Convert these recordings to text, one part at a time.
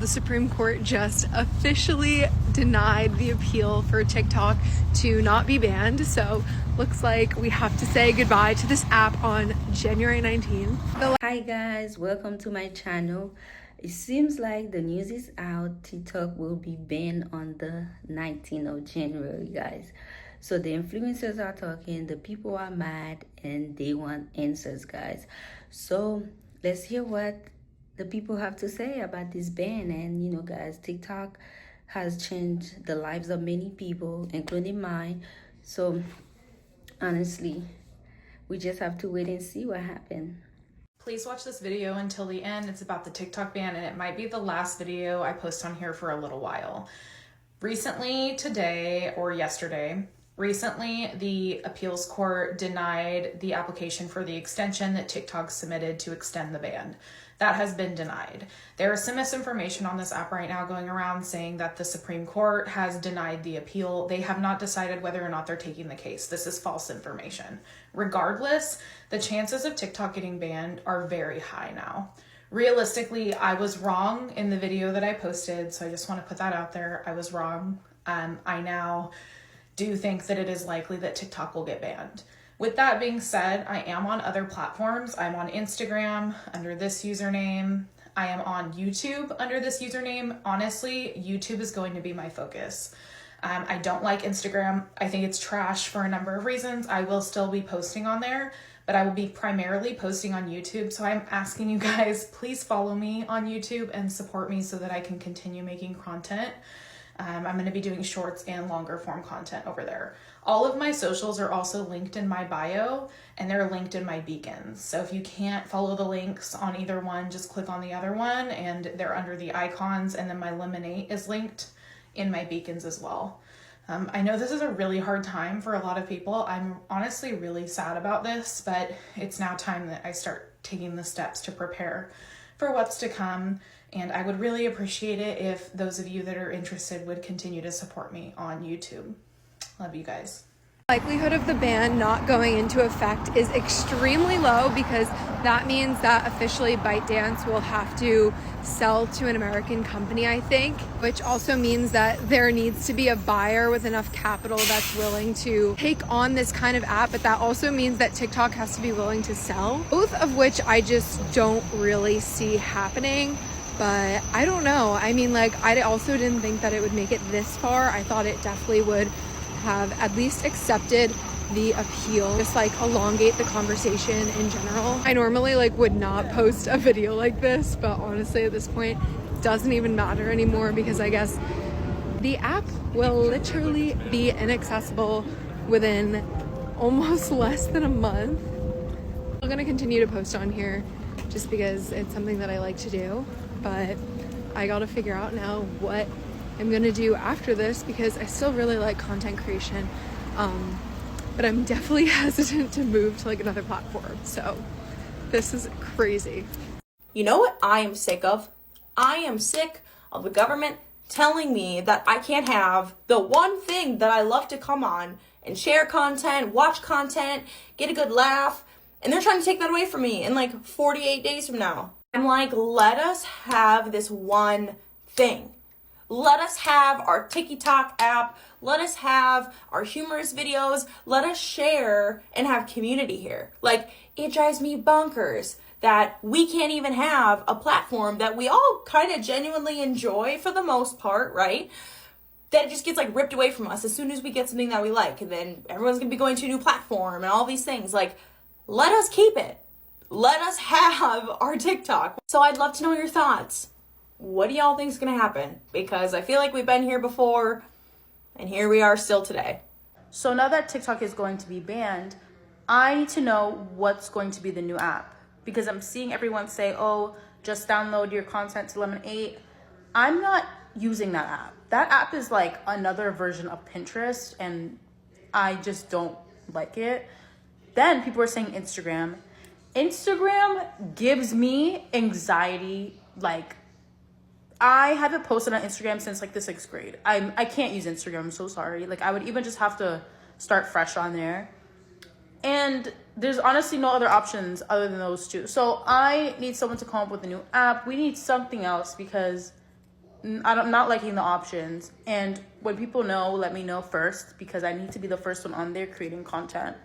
The Supreme Court just officially denied the appeal for TikTok to not be banned. So looks like we have to say goodbye to this app on January 19th. Hi guys, welcome to my channel. It seems like the news is out. TikTok will be banned on the 19th of January, guys. So the influencers are talking, the people are mad, and they want answers, guys. So let's hear what the people have to say about this ban. And you know, guys, TikTok has changed the lives of many people, including mine. So honestly, we just have to wait and see what happens. Please watch this video until the end. It's about the TikTok ban, and it might be the last video I post on here for a little while. Recently, today or yesterday, the appeals court denied the application for the extension that TikTok submitted to extend the ban. That has been denied. There is some misinformation on this app right now going around saying that the Supreme Court has denied the appeal. They have not decided whether or not they're taking the case. This is false information. Regardless, the chances of TikTok getting banned are very high now. Realistically, I was wrong in the video that I posted, so I just want to put that out there. I was wrong. I now do think that it is likely that TikTok will get banned. With that being said, I am on other platforms. I'm on Instagram under this username. I am on YouTube under this username. Honestly, YouTube is going to be my focus. I don't like Instagram. I think it's trash for a number of reasons. I will still be posting on there, but I will be primarily posting on YouTube. So I'm asking you guys, please follow me on YouTube and support me so that I can continue making content. I'm going to be doing shorts and longer form content over there. All of my socials are also linked in my bio, and they're linked in my beacons. So if you can't follow the links on either one, just click on the other one, and they're under the icons, and then my Lemonade is linked in my beacons as well. I know this is a really hard time for a lot of people. I'm honestly really sad about this, but it's now time that I start taking the steps to prepare for what's to come. And I would really appreciate it if those of you that are interested would continue to support me on YouTube. Love you guys. Likelihood of the ban not going into effect is extremely low because that means that officially ByteDance will have to sell to an American company, I think, which also means that there needs to be a buyer with enough capital that's willing to take on this kind of app, but that also means that TikTok has to be willing to sell, both of which I just don't really see happening. But I don't know. I mean, like, I also didn't think that it would make it this far. I thought it definitely would have at least accepted the appeal, just like elongate the conversation in general. I normally would not post a video like this, but honestly at this point it doesn't even matter anymore because I guess the app will literally be inaccessible within almost less than a month. I'm gonna continue to post on here just because it's something that I like to do, but I gotta figure out now what I'm gonna do after this because I still really like content creation, but I'm definitely hesitant to move to another platform. So this is crazy. You know what I am sick of? I am sick of the government telling me that I can't have the one thing that I love to come on and share content, watch content, get a good laugh, and they're trying to take that away from me in 48 days from now. I'm like, let us have this one thing. Let us have our TikTok app. Let us have our humorous videos. Let us share and have community here. It drives me bonkers that we can't even have a platform that we all kind of genuinely enjoy for the most part, right? That it just gets ripped away from us as soon as we get something that we like. And then everyone's going to be going to a new platform and all these things. Let us keep it. Let us have our TikTok. So I'd love to know your thoughts. What do y'all think is going to happen? Because I feel like we've been here before, and here we are still today. So now that TikTok is going to be banned, I need to know what's going to be the new app. Because I'm seeing everyone say, oh, just download your content to Lemonade. I'm not using that app. That app is another version of Pinterest, and I just don't like it. Then people are saying Instagram. Instagram gives me anxiety. I haven't posted on Instagram since the 6th grade. I can't use Instagram. I'm so sorry. I would even just have to start fresh on there. And there's honestly no other options other than those two. So I need someone to come up with a new app. We need something else because I'm not liking the options. And when people know, let me know first, because I need to be the first one on there creating content.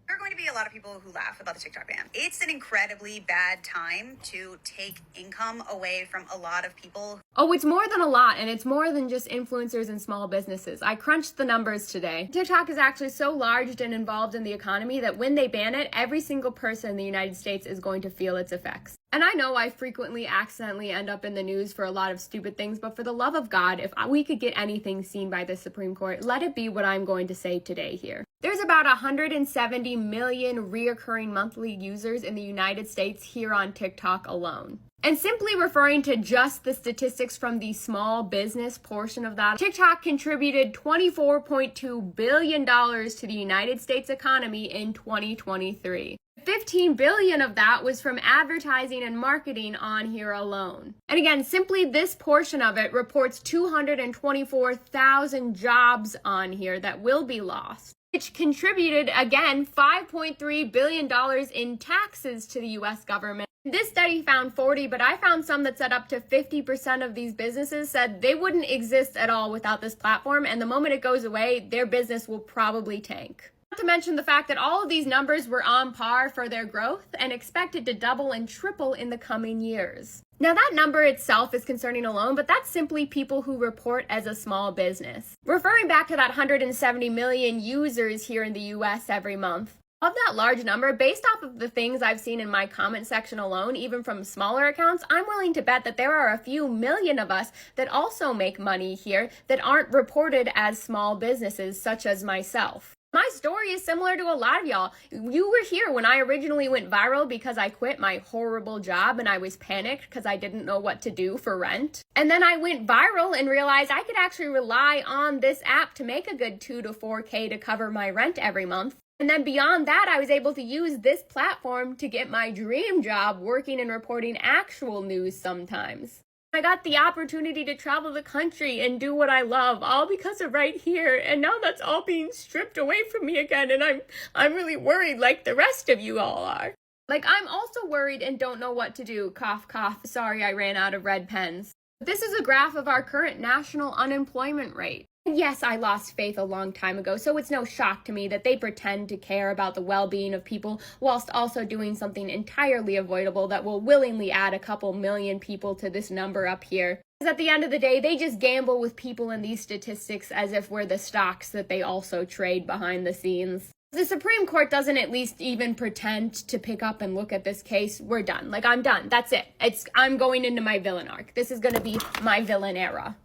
There are going to be a lot of people who laugh about the TikTok ban. It's an incredibly bad time to take income away from a lot of people. Oh, it's more than a lot, and it's more than just influencers and small businesses. I crunched the numbers today. TikTok is actually so large and involved in the economy that when they ban it, every single person in the United States is going to feel its effects. And I know I frequently accidentally end up in the news for a lot of stupid things, but for the love of God, if we could get anything seen by the Supreme Court, let it be what I'm going to say today here. There's about 170 million reoccurring monthly users in the United States here on TikTok alone. And simply referring to just the statistics from the small business portion of that, TikTok contributed $24.2 billion to the United States economy in 2023. 15 billion of that was from advertising and marketing on here alone. And again, simply this portion of it reports 224,000 jobs on here that will be lost, which contributed, again, $5.3 billion in taxes to the U.S. government. This study found 40, but I found some that said up to 50% of these businesses said they wouldn't exist at all without this platform, and the moment it goes away, their business will probably tank. Not to mention the fact that all of these numbers were on par for their growth and expected to double and triple in the coming years. Now that number itself is concerning alone, but that's simply people who report as a small business. Referring back to that 170 million users here in the US every month, of that large number, based off of the things I've seen in my comment section alone, even from smaller accounts, I'm willing to bet that there are a few million of us that also make money here that aren't reported as small businesses, such as myself. My story is similar to a lot of y'all. You were here when I originally went viral because I quit my horrible job and I was panicked because I didn't know what to do for rent. And then I went viral and realized I could actually rely on this app to make a good $2 to $4K to cover my rent every month. And then beyond that, I was able to use this platform to get my dream job working and reporting actual news sometimes. I got the opportunity to travel the country and do what I love, all because of right here. And now that's all being stripped away from me again. And I'm really worried like the rest of you all are. Like, I'm also worried and don't know what to do. Cough, cough. Sorry, I ran out of red pens. This is a graph of our current national unemployment rate. Yes, I lost faith a long time ago, so it's no shock to me that they pretend to care about the well-being of people whilst also doing something entirely avoidable that will willingly add a couple million people to this number up here. Because at the end of the day, they just gamble with people in these statistics as if we're the stocks that they also trade behind the scenes. The Supreme Court doesn't at least even pretend to pick up and look at this case. We're done. Like, I'm done. That's it. I'm going into my villain arc. This is going to be my villain era.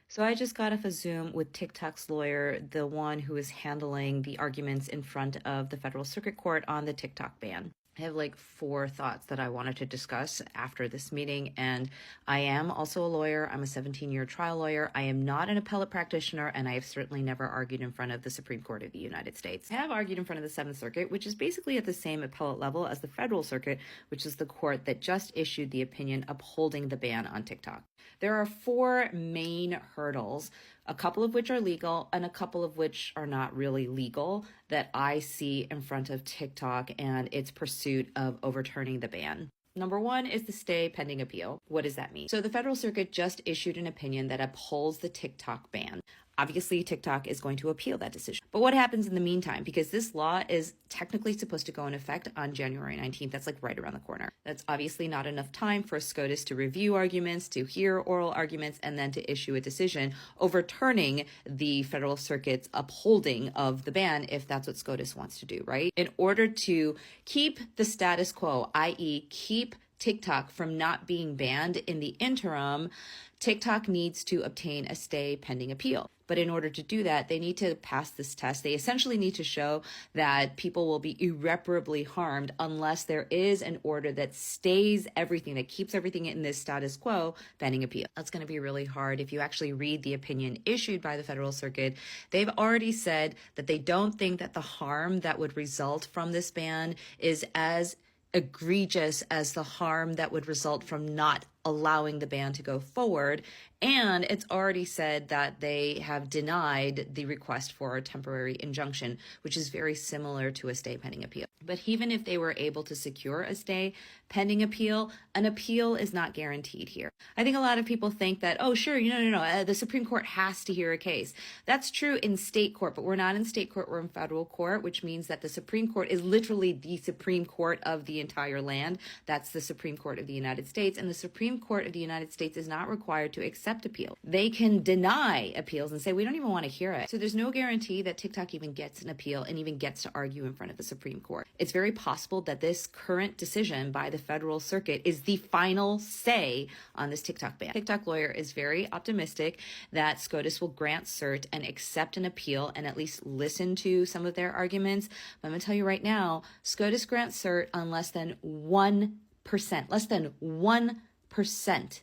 So I just got off a Zoom with TikTok's lawyer, the one who is handling the arguments in front of the Federal Circuit Court on the TikTok ban. I have like 4 thoughts that I wanted to discuss after this meeting, and I am also a lawyer. I'm a 17-year trial lawyer. I am not an appellate practitioner, and I have certainly never argued in front of the Supreme Court of the United States. I have argued in front of the 7th Circuit, which is basically at the same appellate level as the Federal Circuit, which is the court that just issued the opinion upholding the ban on TikTok. There are 4 main hurdles, a couple of which are legal and a couple of which are not really legal, that I see in front of TikTok and its pursuit of overturning the ban. Number 1 is the stay pending appeal. What does that mean? So the Federal Circuit just issued an opinion that upholds the TikTok ban. Obviously, TikTok is going to appeal that decision. But what happens in the meantime? Because this law is technically supposed to go in effect on January 19th. That's like right around the corner. That's obviously not enough time for SCOTUS to review arguments, to hear oral arguments, and then to issue a decision overturning the Federal Circuit's upholding of the ban if that's what SCOTUS wants to do, right? In order to keep the status quo, i.e. keep TikTok from not being banned in the interim, TikTok needs to obtain a stay pending appeal. But in order to do that, they need to pass this test. They essentially need to show that people will be irreparably harmed unless there is an order that stays everything, that keeps everything in this status quo pending appeal. That's going to be really hard. If you actually read the opinion issued by the Federal Circuit, they've already said that they don't think that the harm that would result from this ban is as egregious as the harm that would result from not allowing the ban to go forward. And it's already said that they have denied the request for a temporary injunction, which is very similar to a stay pending appeal. But even if they were able to secure a stay pending appeal, an appeal is not guaranteed here. I think a lot of people think that, oh, sure, no, the Supreme Court has to hear a case. That's true in state court, but we're not in state court, we're in federal court, which means that the Supreme Court is literally the Supreme Court of the entire land. That's the Supreme Court of the United States, and the Supreme Court of the United States is not required to accept appeal. They can deny appeals and say, we don't even want to hear it. So there's no guarantee that TikTok even gets an appeal and even gets to argue in front of the Supreme Court. It's very possible that this current decision by the Federal Circuit is the final say on this TikTok ban. TikTok lawyer is very optimistic that SCOTUS will grant cert and accept an appeal and at least listen to some of their arguments. But I'm going to tell you right now, SCOTUS grants cert on less than 1%, less than 1%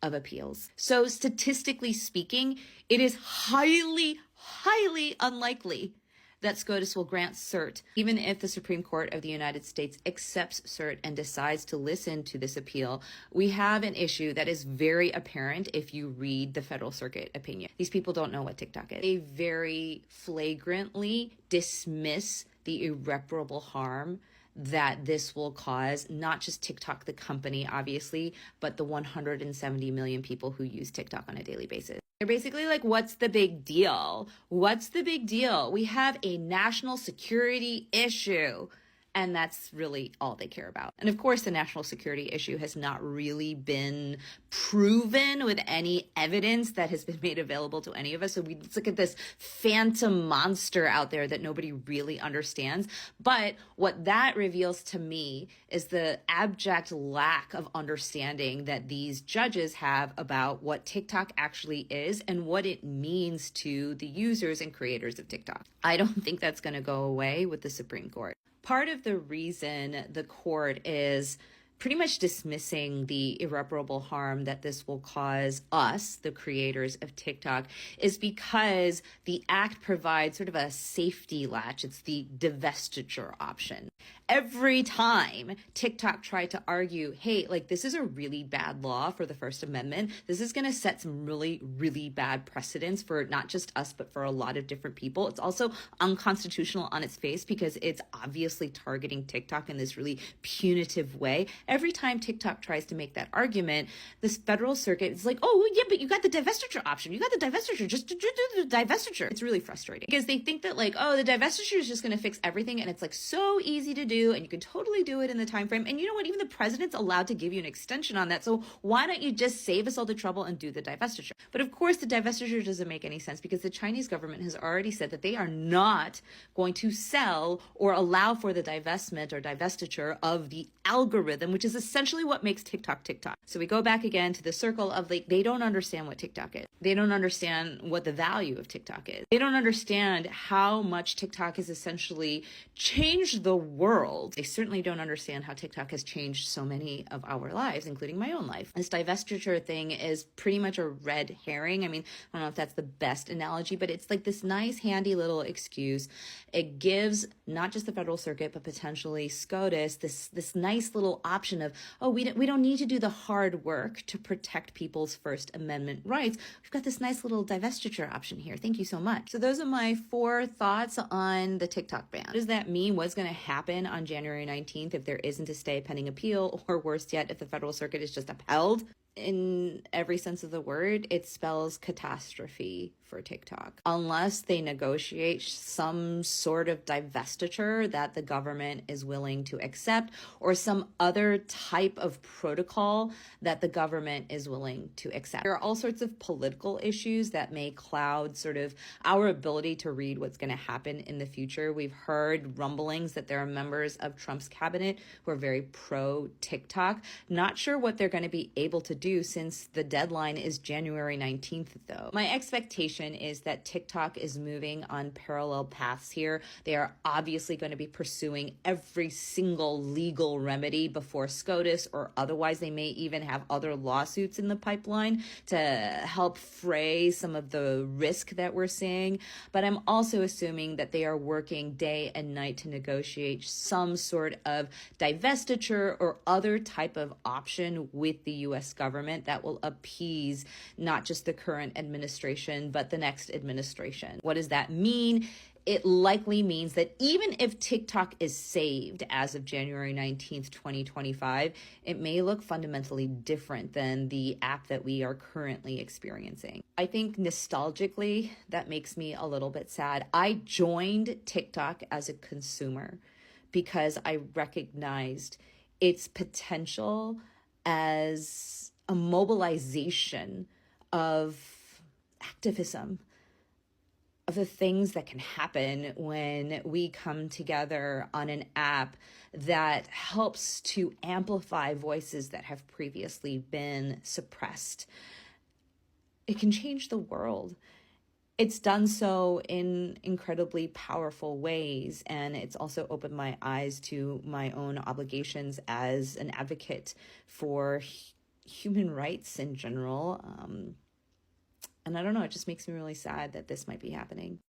of appeals. So statistically speaking, it is highly, highly unlikely that SCOTUS will grant cert, even if the Supreme Court of the United States accepts cert and decides to listen to this appeal. We have an issue that is very apparent if you read the Federal Circuit opinion. These people don't know what TikTok is. They very flagrantly dismiss the irreparable harm that this will cause, not just TikTok, the company, obviously, but the 170 million people who use TikTok on a daily basis. They're basically like, what's the big deal? What's the big deal? We have a national security issue. And that's really all they care about. And of course, the national security issue has not really been proven with any evidence that has been made available to any of us. So we look at this phantom monster out there that nobody really understands. But what that reveals to me is the abject lack of understanding that these judges have about what TikTok actually is and what it means to the users and creators of TikTok. I don't think that's going to go away with the Supreme Court. Part of the reason the court is pretty much dismissing the irreparable harm that this will cause us, the creators of TikTok, is because the act provides sort of a safety latch. It's the divestiture option. Every time TikTok tried to argue, hey, like this is a really bad law for the First Amendment. This is going to set some really, really bad precedents for not just us, but for a lot of different people. It's also unconstitutional on its face because it's obviously targeting TikTok in this really punitive way. Every time TikTok tries to make that argument, this Federal Circuit is like, oh, yeah, but you got the divestiture option. You got the divestiture. Just do the divestiture. It's really frustrating because they think that like, oh, the divestiture is just going to fix everything. And it's like so easy to do. And you can totally do it in the time frame. And you know what? Even the president's allowed to give you an extension on that. So why don't you just save us all the trouble and do the divestiture? But of course, the divestiture doesn't make any sense because the Chinese government has already said that they are not going to sell or allow for the divestment or divestiture of the algorithm, which is essentially what makes TikTok TikTok. So we go back again to the circle of like, they don't understand what TikTok is. They don't understand what the value of TikTok is. They don't understand how much TikTok has essentially changed the world. They certainly don't understand how TikTok has changed so many of our lives, including my own life. This divestiture thing is pretty much a red herring. I mean, I don't know if that's the best analogy, but it's like this nice, handy little excuse. It gives not just the Federal Circuit, but potentially SCOTUS this nice little option of, oh, we don't need to do the hard work to protect people's First Amendment rights. We've got this nice little divestiture option here. Thank you so much. So those are my 4 thoughts on the TikTok ban. What does that mean? What's going to happen on January 19th if there isn't a stay pending appeal, or worse yet, if the Federal Circuit is just upheld? In every sense of the word, it spells catastrophe for TikTok. Unless they negotiate some sort of divestiture that the government is willing to accept, or some other type of protocol that the government is willing to accept. There are all sorts of political issues that may cloud sort of our ability to read what's going to happen in the future. We've heard rumblings that there are members of Trump's cabinet who are very pro TikTok. Not sure what they're going to be able to do since the deadline is January 19th, though. My expectation is that TikTok is moving on parallel paths here. They are obviously going to be pursuing every single legal remedy before SCOTUS, or otherwise they may even have other lawsuits in the pipeline to help fray some of the risk that we're seeing. But I'm also assuming that they are working day and night to negotiate some sort of divestiture or other type of option with the U.S. government government that will appease not just the current administration, but the next administration. What does that mean? It likely means that even if TikTok is saved as of January 19th, 2025, it may look fundamentally different than the app that we are currently experiencing. I think nostalgically, that makes me a little bit sad. I joined TikTok as a consumer because I recognized its potential as a mobilization of activism, of the things that can happen when we come together on an app that helps to amplify voices that have previously been suppressed. It can change the world. It's done so in incredibly powerful ways, and it's also opened my eyes to my own obligations as an advocate for human rights in general. And I don't know, it just makes me really sad that this might be happening.